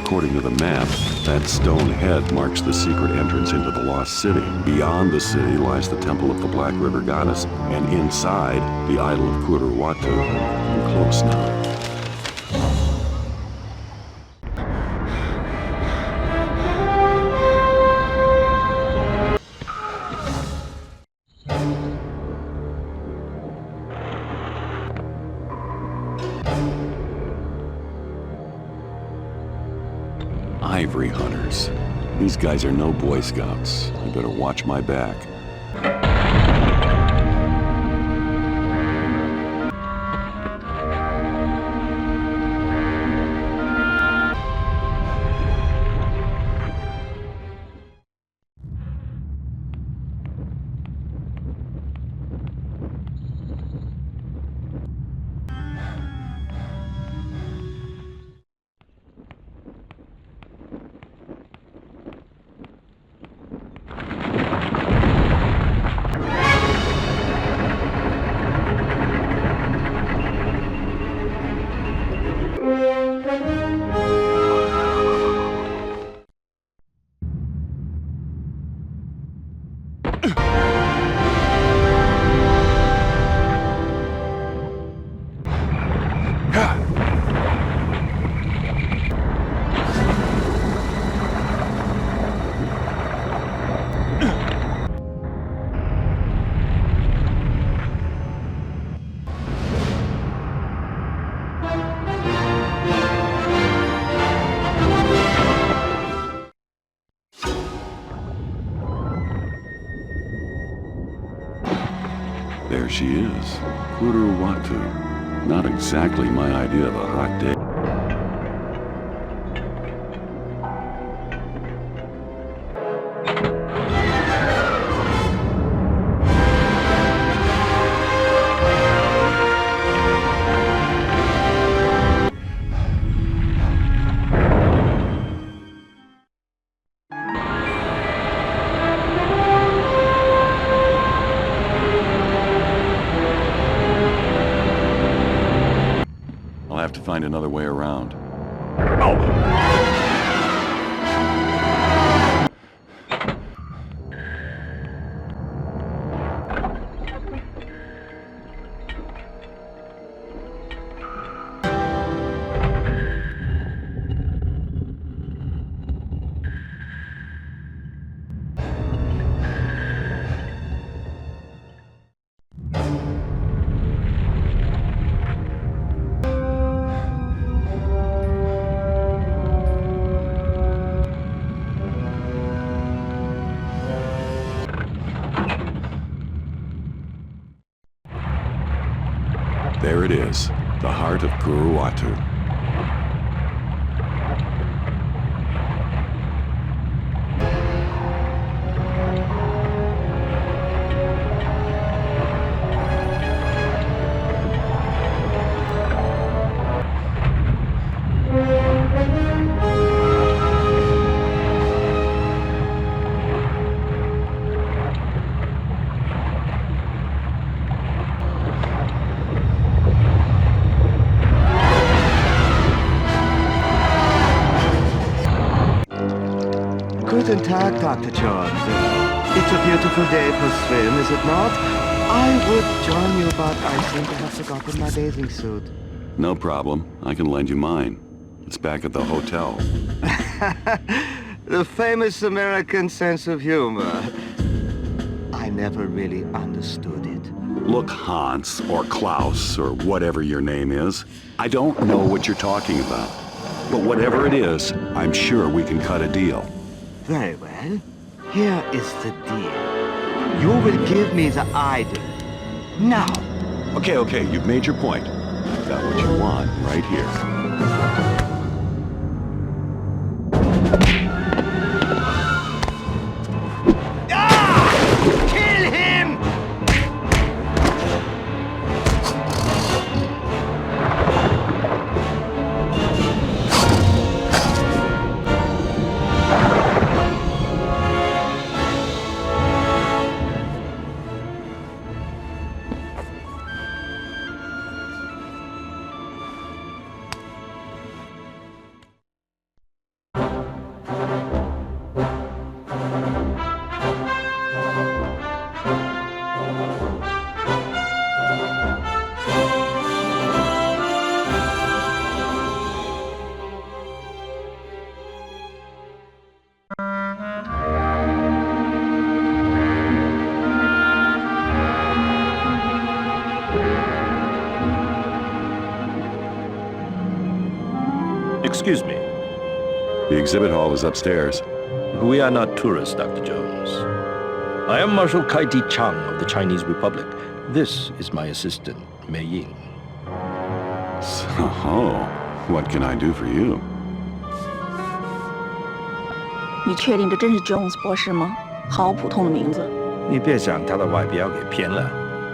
According to the map, that stone head marks the secret entrance into the Lost City. Beyond the city lies the Temple of the Black River Goddess, and inside, the idol of Kuruwatu. We're close now. Ivory hunters. These guys are no Boy Scouts. I better watch my back. There she is, Kuruwatu. Not exactly my idea of a hot day. I'll have to find another way around. There it is, the heart of Kuruwatu. Guten Tag, Dr. Jones. It's a beautiful day for a swim, is it not? I would join you, but I seem to have forgotten my bathing suit. No problem. I can lend you mine. It's back at the hotel. The famous American sense of humor. I never really understood it. Look, Hans, or Klaus, or whatever your name is, I don't know what you're talking about. But whatever it is, I'm sure we can cut a deal. Very well. Here is the deal. You will give me the idol. Now. Okay, you've made your point. I've got what you want right here. Excuse me. The exhibit hall is upstairs. We are not tourists, Dr. Jones. I am Marshal Kaiti Chang of the Chinese Republic. This is my assistant, Mei Ying. So, what can I do for you? 你确定这真是 Jones 博士吗？好普通的名字。你别将他的外表给骗了。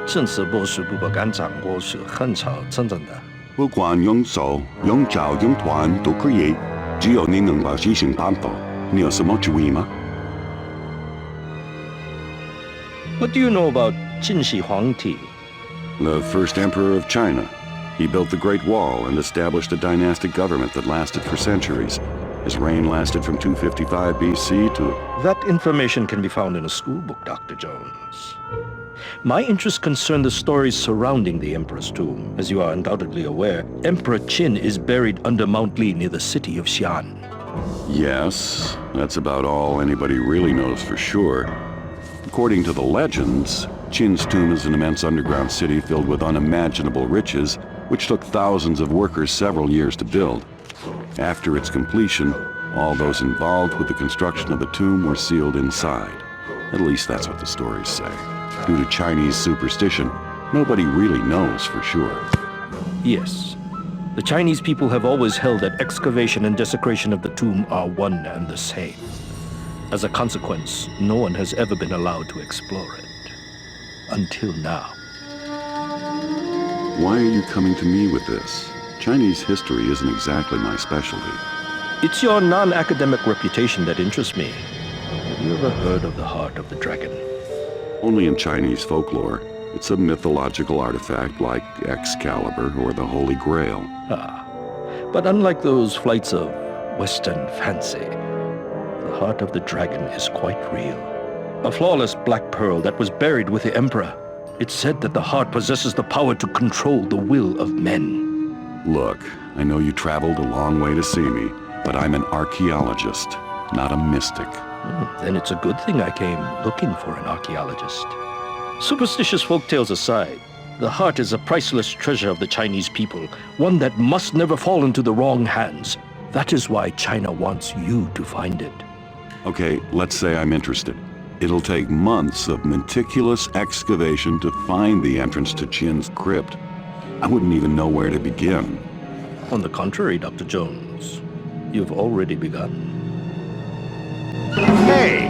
正式博士不敢掌握是很少真正的。不管用手、用脚、用团都可以，只有你能把事情办好。你有什么主意吗？ What do you know about Qin Shi Huangdi? The first emperor of China. He built the Great Wall and established a dynastic government that lasted for centuries. His reign lasted from 255 BC to... That information can be found in a school book, Dr. Jones. My interests concern the stories surrounding the Emperor's tomb. As you are undoubtedly aware, Emperor Qin is buried under Mount Li near the city of Xi'an. Yes, that's about all anybody really knows for sure. According to the legends, Qin's tomb is an immense underground city filled with unimaginable riches, which took thousands of workers several years to build. After its completion, all those involved with the construction of the tomb were sealed inside. At least that's what the stories say. Due to Chinese superstition, nobody really knows for sure. Yes. The Chinese people have always held that excavation and desecration of the tomb are one and the same. As a consequence, no one has ever been allowed to explore it. Until now. Why are you coming to me with this? Chinese history isn't exactly my specialty. It's your non-academic reputation that interests me. Have you ever heard of the Heart of the Dragon? Only in Chinese folklore. It's a mythological artifact like Excalibur or the Holy Grail. Ah. But unlike those flights of Western fancy, the Heart of the Dragon is quite real. A flawless black pearl that was buried with the Emperor. It's said that the heart possesses the power to control the will of men. Look, I know you traveled a long way to see me, but I'm an archaeologist, not a mystic. Then it's a good thing I came looking for an archaeologist. Superstitious folktales aside, the heart is a priceless treasure of the Chinese people, one that must never fall into the wrong hands. That is why China wants you to find it. Okay, let's say I'm interested. It'll take months of meticulous excavation to find the entrance to Qin's crypt. I wouldn't even know where to begin. On the contrary, Dr. Jones, you've already begun. Hey!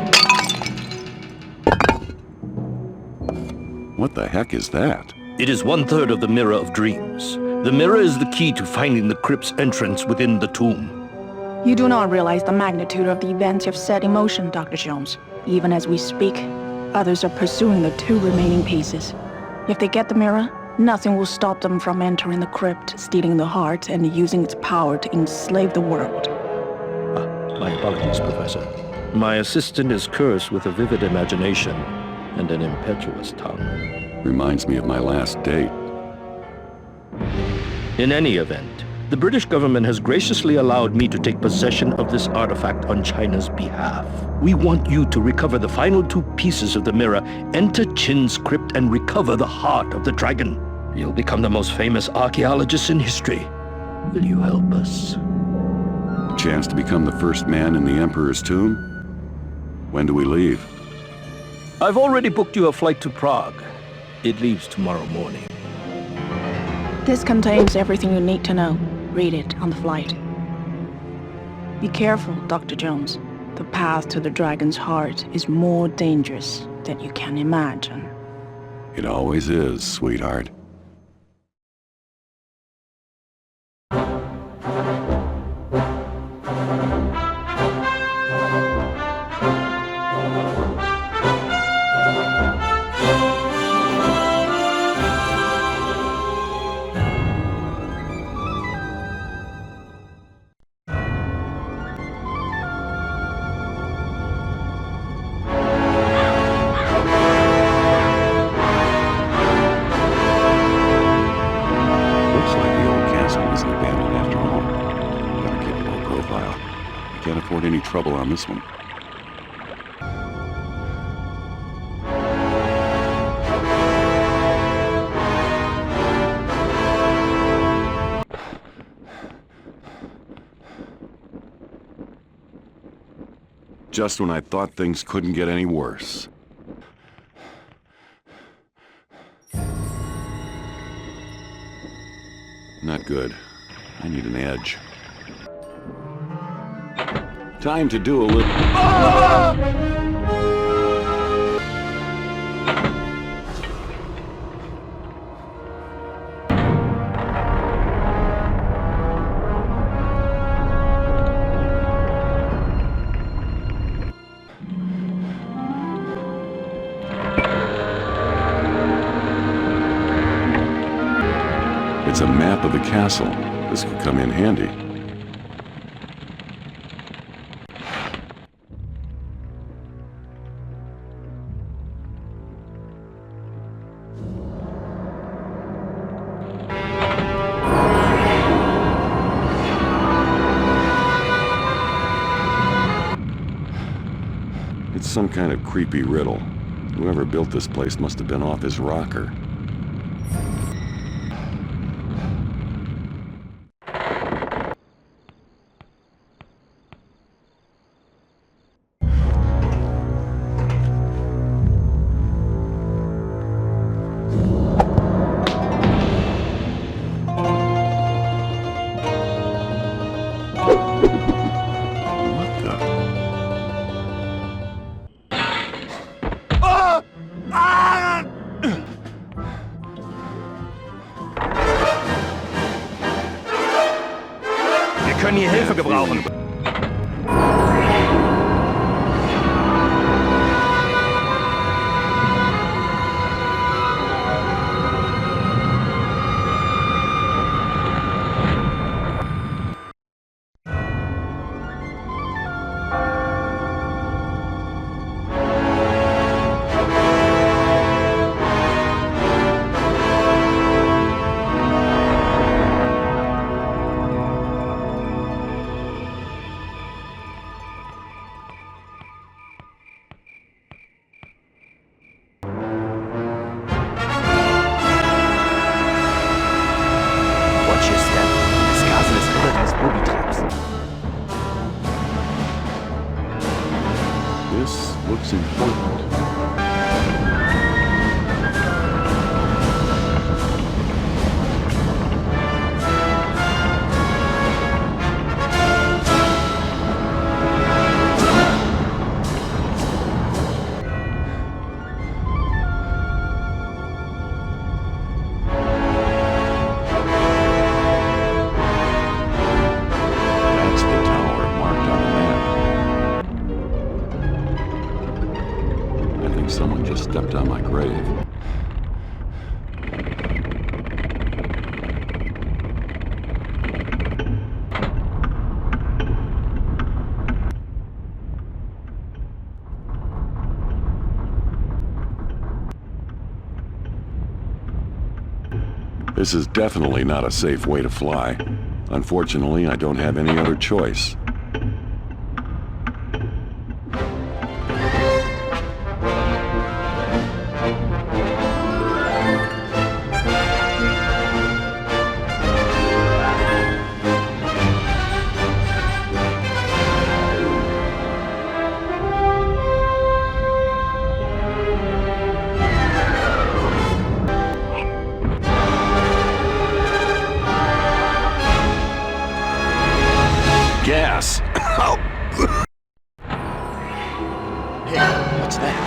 What the heck is that? It is 1/3 of the Mirror of Dreams. The mirror is the key to finding the crypt's entrance within the tomb. You do not realize the magnitude of the events you've set in motion, Dr. Jones. Even as we speak, others are pursuing the 2 remaining pieces. If they get the mirror, nothing will stop them from entering the crypt, stealing the heart, and using its power to enslave the world. My apologies, Professor. My assistant is cursed with a vivid imagination and an impetuous tongue. Reminds me of my last date. In any event, the British government has graciously allowed me to take possession of this artifact on China's behalf. We want you to recover the final 2 pieces of the mirror, enter Qin's crypt, and recover the heart of the dragon. You'll become the most famous archaeologist in history. Will you help us? A chance to become the first man in the Emperor's tomb? When do we leave? I've already booked you a flight to Prague. It leaves tomorrow morning. This contains everything you need to know. Read it on the flight. Be careful, Dr. Jones. The path to the dragon's heart is more dangerous than you can imagine. It always is, sweetheart. Can't afford any trouble on this one. Just when I thought things couldn't get any worse. Not good. I need an edge. Time to do a little... It's a map of the castle. This could come in handy. It's some kind of creepy riddle. Whoever built this place must have been off his rocker. Wir können hier Hilfe gebrauchen. Watch your step. This castle is filled with booby traps. This looks important. That's the tower marked on the map. I think someone just stepped on my grave. This is definitely not a safe way to fly. Unfortunately, I don't have any other choice. Gas! Hey, what's that?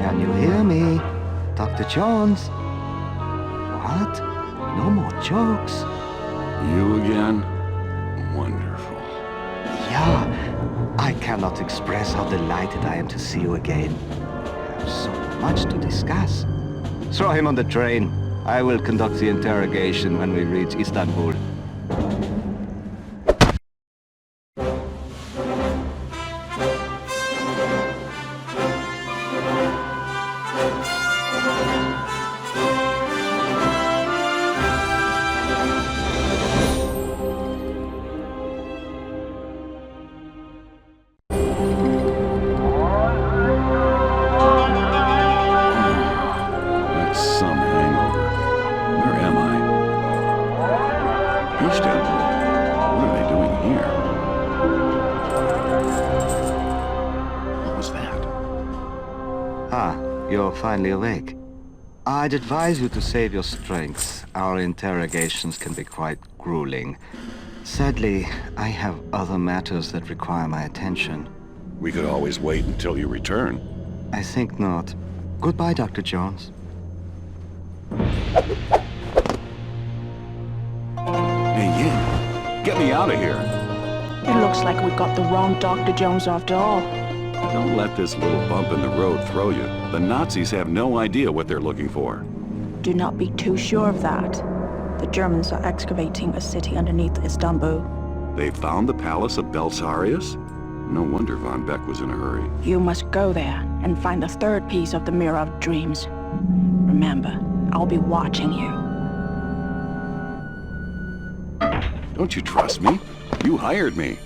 Can you hear me? Dr. Jones? What? No more jokes? You again? Wonderful. Yeah, I cannot express how delighted I am to see you again. We have so much to discuss. Throw him on the train. I will conduct the interrogation when we reach Istanbul. That's some hangover. Where am I? Istanbul? What are they doing here? What was that? Ah, you're finally awake. I'd advise you to save your strength. Our interrogations can be quite grueling. Sadly, I have other matters that require my attention. We could always wait until you return. I think not. Goodbye, Dr. Jones. Hey, Yin, get me out of here. It looks like we got the wrong Dr. Jones after all. Don't let this little bump in the road throw you. The Nazis have no idea what they're looking for. Do not be too sure of that. The Germans are excavating a city underneath Istanbul. They found the palace of Belisarius? No wonder Von Beck was in a hurry. You must go there and find the third piece of the Mirror of Dreams. Remember, I'll be watching you. Don't you trust me? You hired me.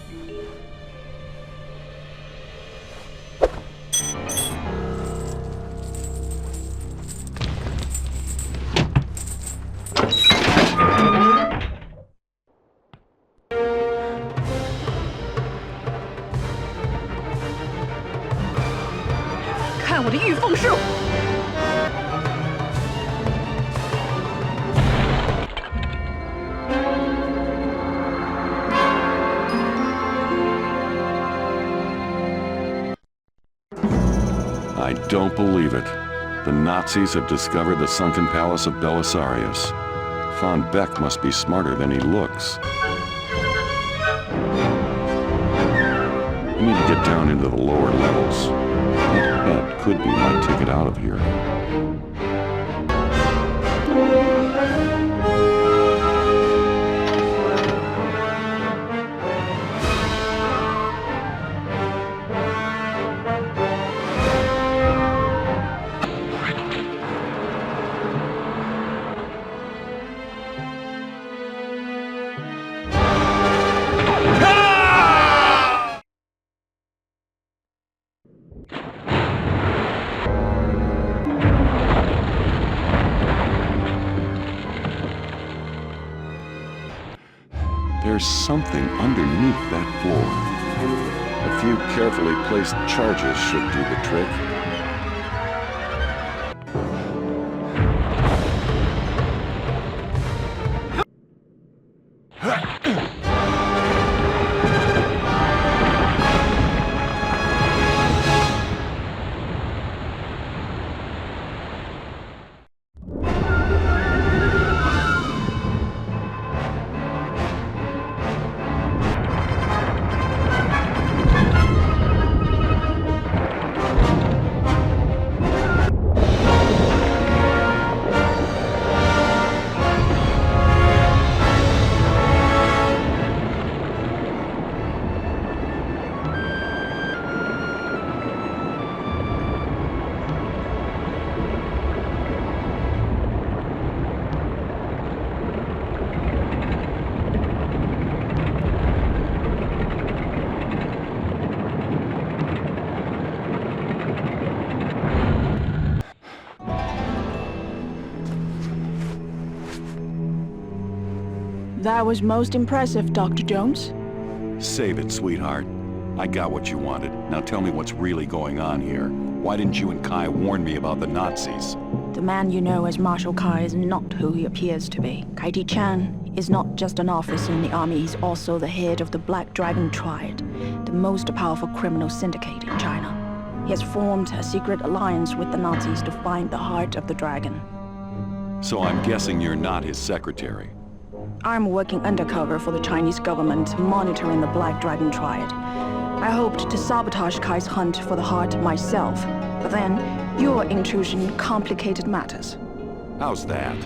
I don't believe it. The Nazis have discovered the sunken palace of Belisarius. Von Beck must be smarter than he looks. I need to get down into the lower levels. That head could be my ticket out of here. There's something underneath that floor. A few carefully placed charges should do the trick. That was most impressive, Dr. Jones. Save it, sweetheart. I got what you wanted. Now tell me what's really going on here. Why didn't you and Kai warn me about the Nazis? The man you know as Marshal Kai is not who he appears to be. Kaiti Chan is not just an officer in the army, he's also the head of the Black Dragon Triad, the most powerful criminal syndicate in China. He has formed a secret alliance with the Nazis to find the heart of the dragon. So I'm guessing you're not his secretary. I'm working undercover for the Chinese government, monitoring the Black Dragon Triad. I hoped to sabotage Kai's hunt for the heart myself, but then your intrusion complicated matters. How's that?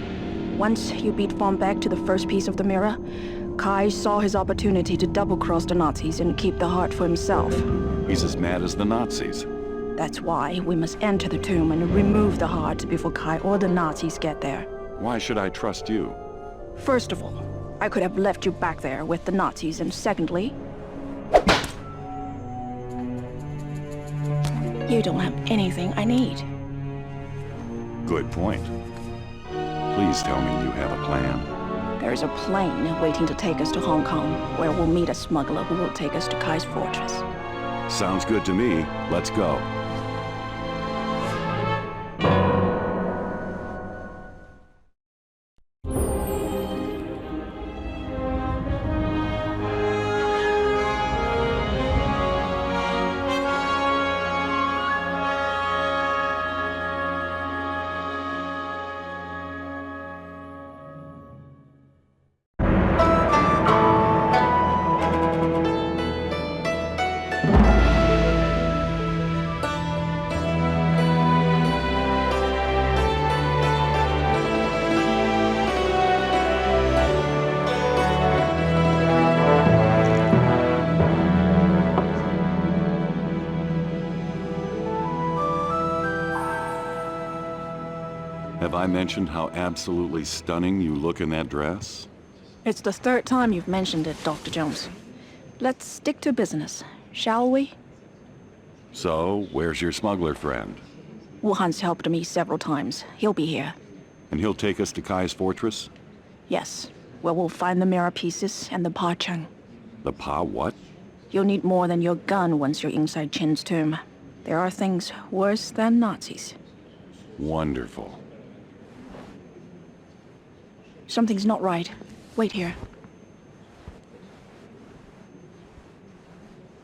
Once you beat Von Beck to the first piece of the mirror, Kai saw his opportunity to double-cross the Nazis and keep the heart for himself. He's as mad as the Nazis. That's why we must enter the tomb and remove the heart before Kai or the Nazis get there. Why should I trust you? First of all, I could have left you back there with the Nazis, and secondly, you don't have anything I need. Good point. Please tell me you have a plan. There is a plane waiting to take us to Hong Kong, where we'll meet a smuggler who will take us to Kai's fortress. Sounds good to me. Let's go. Have I mentioned how absolutely stunning you look in that dress? It's the third time you've mentioned it, Dr. Jones. Let's stick to business, shall we? So, where's your smuggler friend? Wuhan's helped me several times. He'll be here. And he'll take us to Kai's fortress? Yes, where we'll find the mirror pieces and the Pa Cheng. The Pa what? You'll need more than your gun once you're inside Qin's tomb. There are things worse than Nazis. Wonderful. Something's not right. Wait here.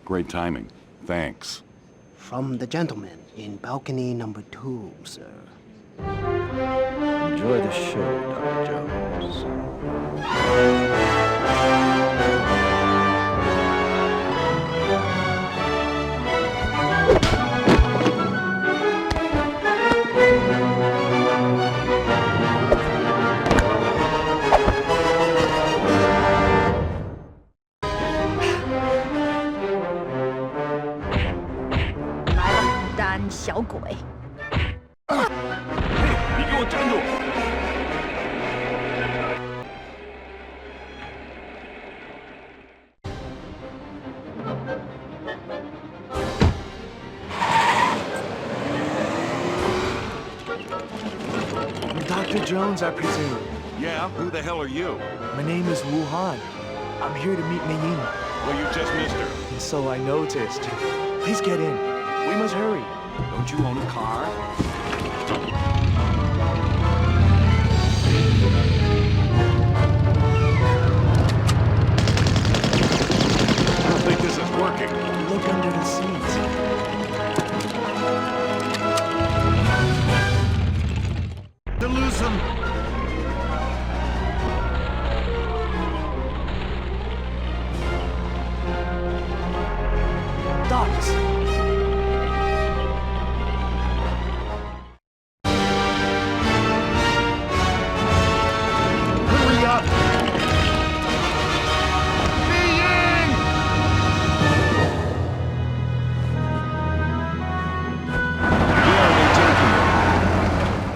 Great timing. Thanks. From the gentleman in balcony number 2, sir. Enjoy the show, Dr. Jones. Dr. Jones, I presume. Yeah, who the hell are you? My name is Wuhan. I'm here to meet Mei Ying, Well, you just missed her. and so I noticed. Please get in. We must hurry. Don't you own a car? I don't think this is working. Look under the seats. To lose him. Docs. Hurry up! Mei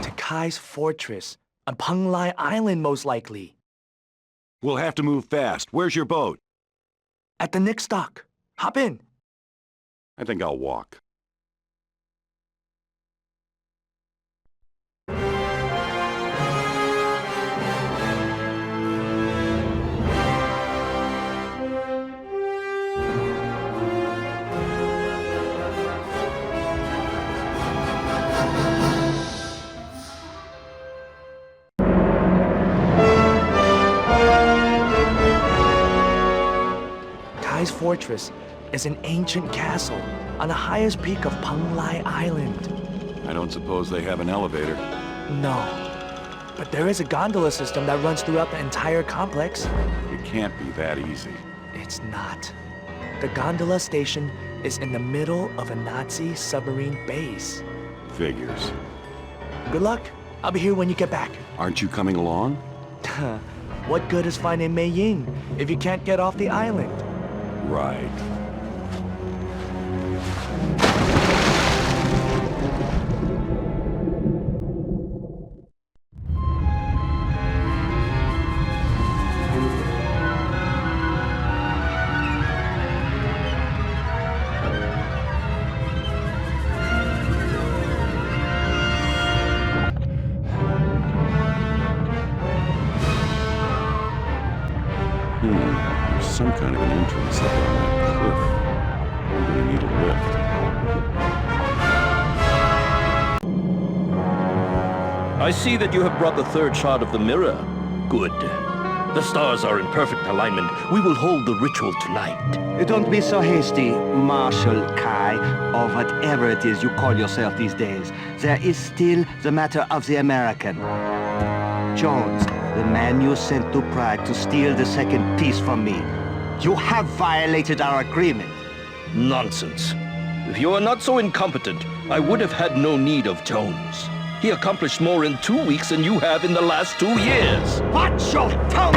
To Kai's fortress. On Penglai Island, most likely. We'll have to move fast. Where's your boat? At the next dock. Hop in. I think I'll walk. Kai's fortress is an ancient castle on the highest peak of Penglai Island. I don't suppose they have an elevator. No, But there is a gondola system that runs throughout the entire complex. It can't be that easy. It's not. The gondola station is in the middle of a Nazi submarine base. Figures. Good luck. I'll be here when you get back. Aren't you coming along? What good is finding Mei Ying if you can't get off the island? Right. There's some kind of an entrance up on that cliff. I'm gonna need a lift. I see that you have brought the third shard of the mirror. Good. The stars are in perfect alignment. We will hold the ritual tonight. Don't be so hasty, Marshal Kai, or whatever it is you call yourself these days. There is still the matter of the American. Jones, the man you sent to Prague to steal the second piece from me. You have violated our agreement. Nonsense. If you are not so incompetent, I would have had no need of Jones. He accomplished more in 2 weeks than you have in the last 2 years. Watch your tongue!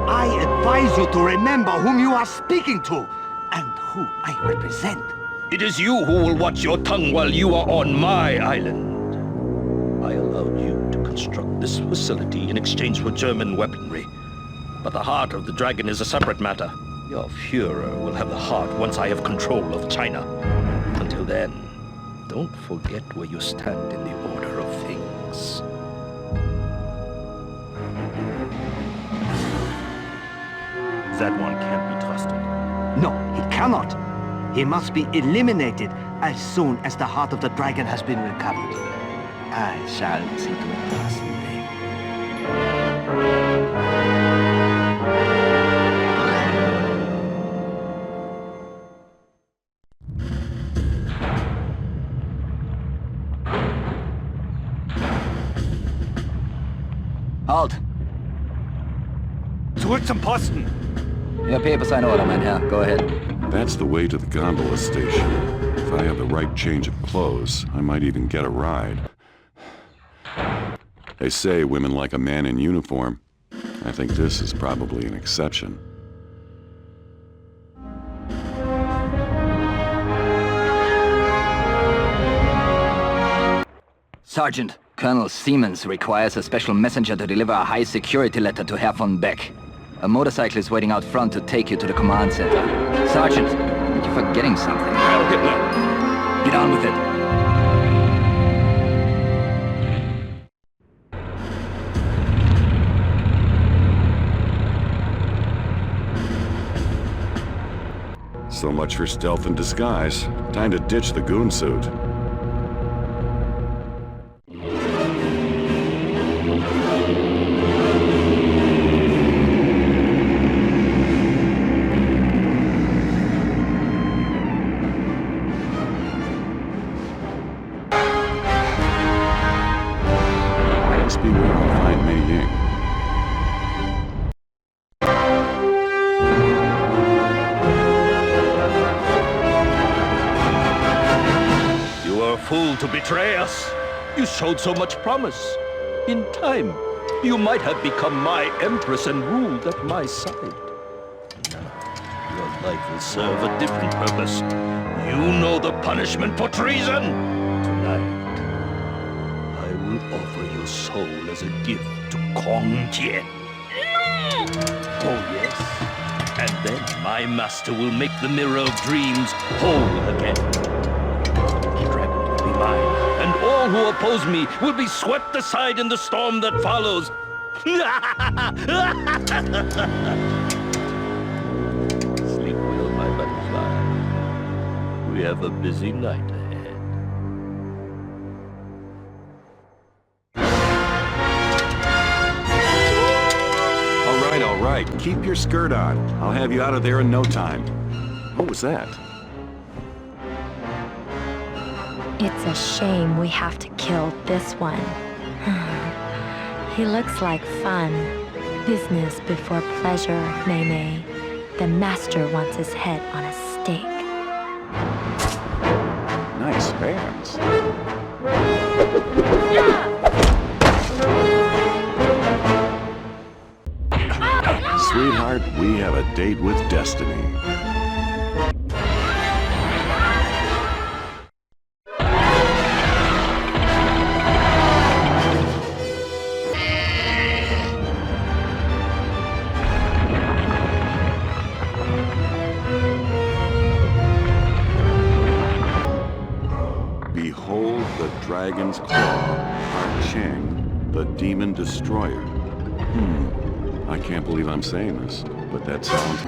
I advise you to remember whom you are speaking to, and who I represent. It is you who will watch your tongue while you are on my island. I allowed you to construct this facility in exchange for German weaponry. But the heart of the dragon is a separate matter. Your Führer will have the heart once I have control of China. Until then, don't forget where you stand in the order of things. That one can't be trusted. No, he cannot. He must be eliminated as soon as the heart of the dragon has been recovered. I shall see to it personally. Halt! Zurück zum Posten! Your papers are in order, mein Herr. Go ahead. That's the way to the gondola station. If I have the right change of clothes, I might even get a ride. They say women like a man in uniform. I think this is probably an exception. Sergeant, Colonel Siemens requires a special messenger to deliver a high-security letter to Herr von Beck. A motorcycle is waiting out front to take you to the command center. Sergeant, you're forgetting something. Heil Hitler! Get on with it. So much for stealth and disguise. Time to ditch the goon suit. Must be where I'll find Mei Ying. You are a fool to betray us. You showed so much promise. In time, you might have become my empress and ruled at my side. Now, your life will serve a different purpose. You know the punishment for treason. Tonight, I will offer your soul as a gift to Kong Tien. Oh, yes. And then my master will make the Mirror of Dreams whole again. The dragon will be mine, and all who oppose me will be swept aside in the storm that follows. Sleep well, my butterfly. We have a busy night ahead. All right. Keep your skirt on. I'll have you out of there in no time. What was that? It's a shame we have to kill this one. He looks like fun. Business before pleasure, Mei Mei. The master wants his head on a stake. Nice hands. Sweetheart, we have a date with destiny. Behold the Dragon's Claw, Park Cheng, the Demon Destroyer. I can't believe I'm saying this, but that sounds...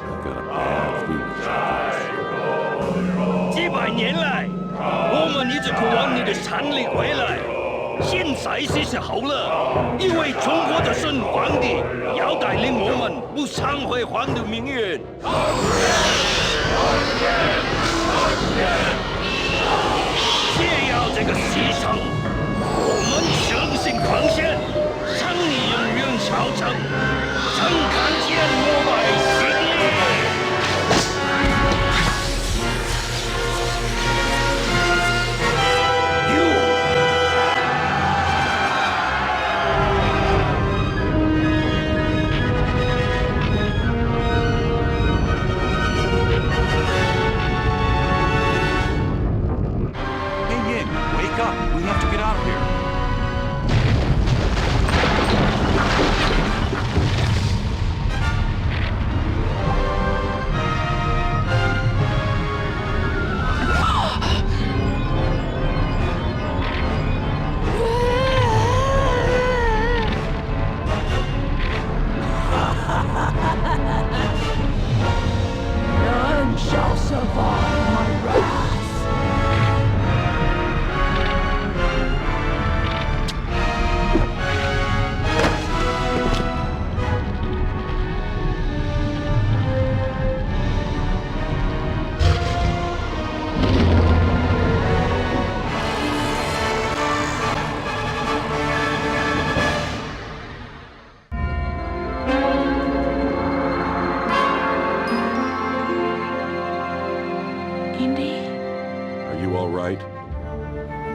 I've got a bad feeling about this. 几百年来，我们一直渴望你的禅力回来。现在是时候了，一位中国的圣皇帝要带领我们不偿辉煌的命运。借要这个牺牲，我们诚心奉献，向你永远效忠，曾看见我百姓。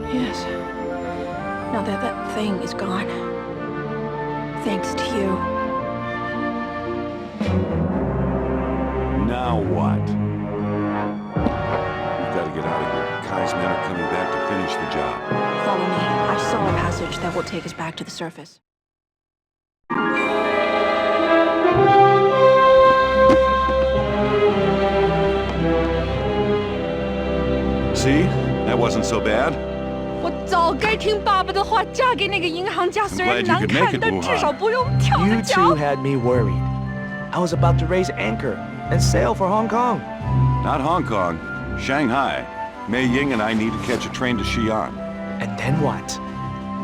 Yes. Now that that thing is gone. Thanks to you. Now what? We've got to get out of here. Kai's men are coming back to finish the job. Follow me. I saw a passage that will take us back to the surface. See? That wasn't so bad. 我早该听爸爸的话，嫁给那个银行家。虽然 glad you 难 could make 看， it, 但至少 Wuhan. 不用跳着 You 脚 two。had me worried. I was about to raise anchor and sail for Hong Kong. Not Hong Kong. Shanghai. Mei Ying and I need to catch a train to Xi'an. And then what?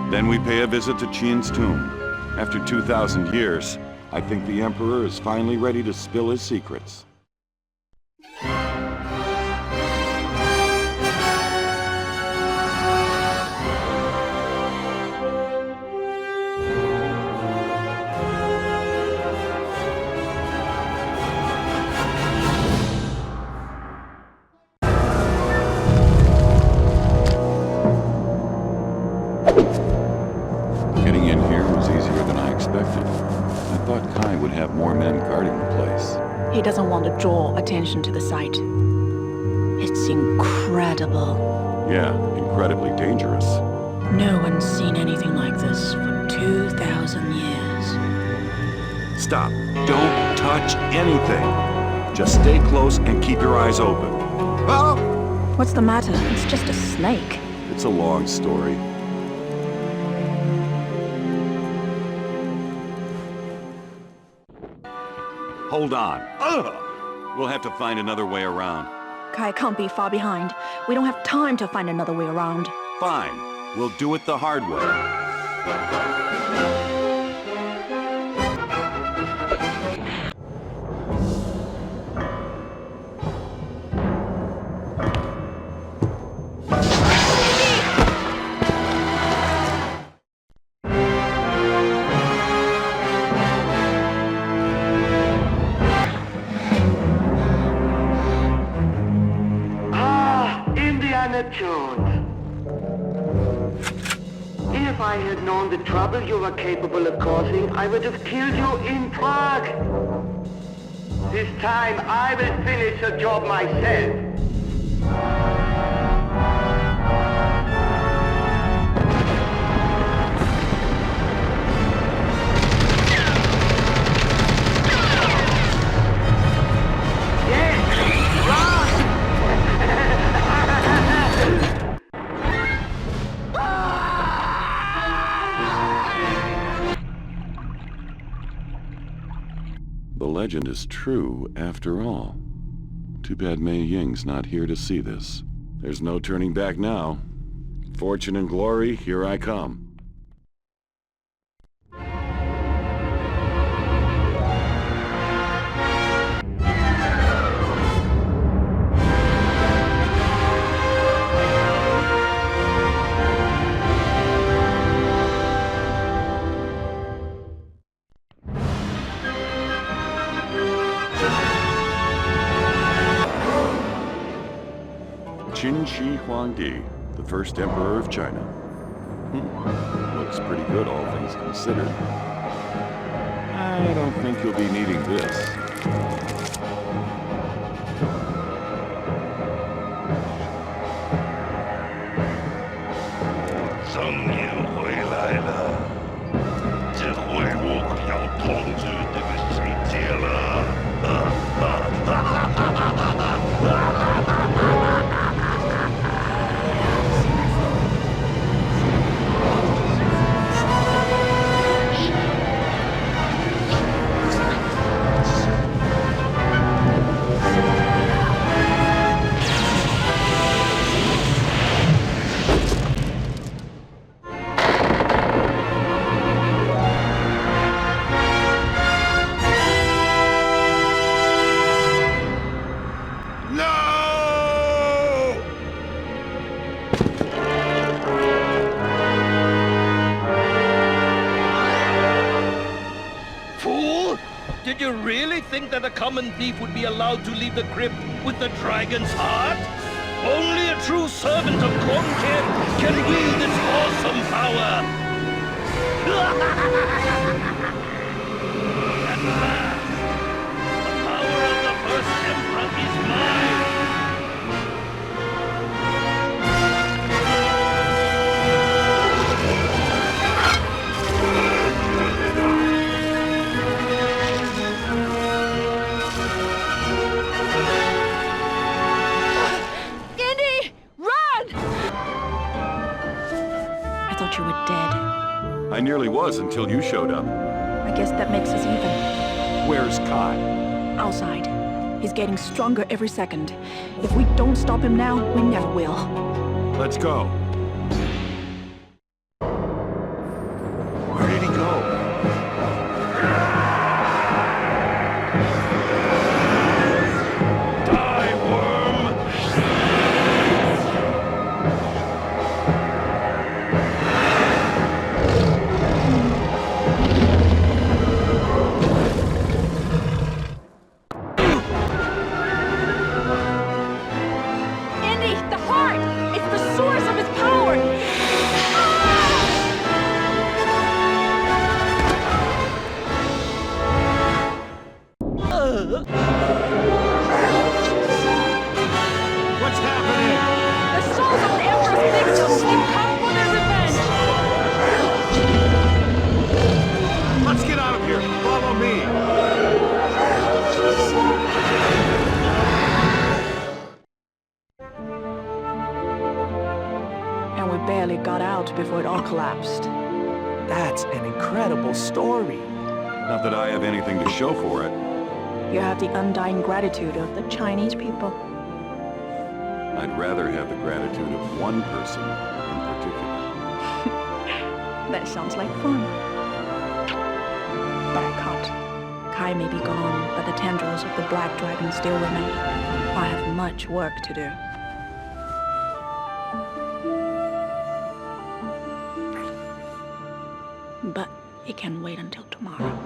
Then we pay a visit to Qin's tomb. After 2,000 years, I think the Emperor is finally ready to spill his secrets. Getting in here was easier than I expected. I thought Kai would have more men guarding the place. He doesn't want to draw attention to the site. It's incredible. Yeah, incredibly dangerous. No one's seen anything like this for 2,000 years. Stop. Don't touch anything. Just stay close and keep your eyes open. Oh! What's the matter? It's just a snake. It's a long story. Hold on. Ugh! We'll have to find another way around. Kai can't be far behind. We don't have time to find another way around. Fine. We'll do it the hard way. Indiana Jones. If I had known the trouble you were capable of causing, I would have killed you in Prague. This time, I will finish the job myself. The legend is true, after all. Too bad Mei Ying's not here to see this. There's no turning back now. Fortune and glory, here I come. Qin Shi Huangdi, the first emperor of China. Looks pretty good, all things considered. I don't think you'll be needing this. Did you really think that a common thief would be allowed to leave the crypt with the dragon's heart? Only a true servant of Conker can wield this awesome power! At last, the power of the first emperor is mine! You were dead. I nearly was until you showed up. I guess that makes us even. Where's Kai? Outside. He's getting stronger every second. If we don't stop him now, we never will. Let's go. Where did he go? What's happening? The souls of the Emperor's victims have come for their revenge! Let's get out of here. Follow me. And we barely got out before it all collapsed. That's an incredible story. Not that I have anything to show for it. You have the undying gratitude of the Chinese people. I'd rather have the gratitude of one person in particular. That sounds like fun. But I can't. Kai may be gone, but the tendrils of the Black Dragon still remain. I have much work to do. But it can wait until tomorrow.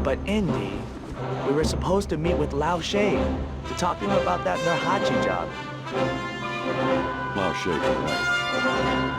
But Indy, we were supposed to meet with Lao She to talk to him about that Nurhachi job. Lao She can wait.